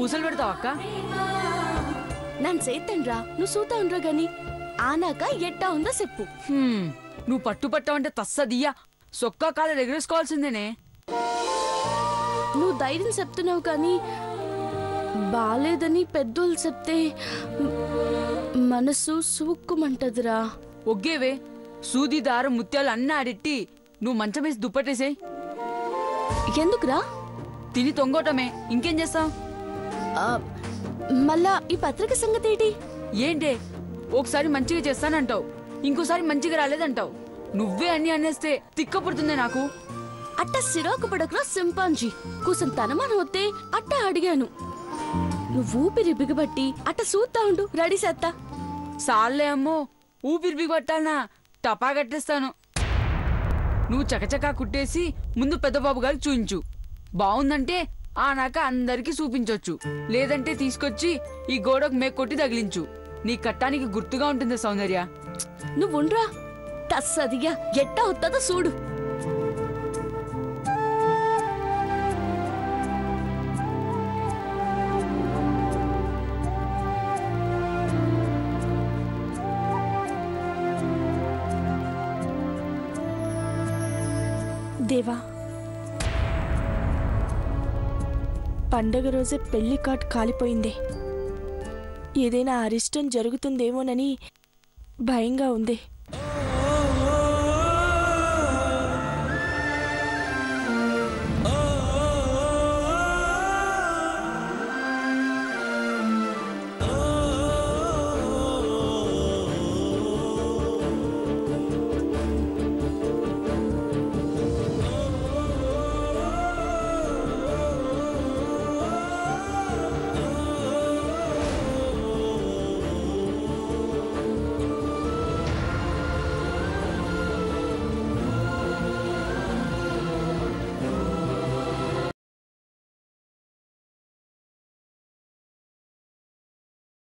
పూసలు పెడతావు అక్క? ನಾನು ಸೇತನ್ರಾ నువ్వు సూతా ఉండ్రా గాని ఆనాక ఎట్టా ఉందో చెప్పు. నువ్వు పట్టుపట్టావంటే తస్సదియ్యా సొక్కా కాలు ఎగరేసుకోవాల్సిందేనే. నువ్వు ధైర్యం చెప్తున్నావు కానీ బాలేదని పెద్దోళ్ళు చెప్తే మనసు సూక్కుమంటదిరా. ఒగ్గేవే సూది దారం ముత్యాలు అన్నీ ఆడెట్టి నువ్వు మంచం వేసి దుప్పటేసేయ్. ఎందుకురా? తిని తొంగోటమే, ఇంకేం చేస్తావు? మళ్ళా ఈ పత్రిక సంగతి ఏంటి? ఏంటే ఒకసారి మంచిగా చేస్తానంటావు, ఇంకోసారి మంచిగా రాలేదంటావు. నువ్వే అన్ని అనేస్తే తిక్క పుడుతుందే నాకు. అట్ట సిరాకు పడకురా సింపాంజీ. కూసం తనమని వస్తే అట్ట అడిగాను. నువ్వు ఊపిరి బిగబట్టి అట్ట సూత్తా ఉండు, రెడీ చేత్తా. సాల్లే అమ్మో, ఊపిరి బిగబట్టాలనా? టపా కట్టేస్తాను. నువ్వు చకచకా కుట్టేసి ముందు పెద్దబాబు గారికి చూయించు. బావుందంటే ఆనాక అందరికీ చూపించొచ్చు. లేదంటే తీసుకొచ్చి ఈ గోడకు మేకొట్టి తగిలించు. నీ కట్టానికి గుర్తుగా ఉంటుంది సౌందర్య. నువ్వుండ్రా, తస్సదిగా ఎట్టా వస్తుందో చూడు. దేవా, పండగ రోజే పెళ్లి కార్డ్ కాలిపోయింది. ఏదైనా అరిష్టం జరుగుతుందేమోనని భయంగా ఉంది.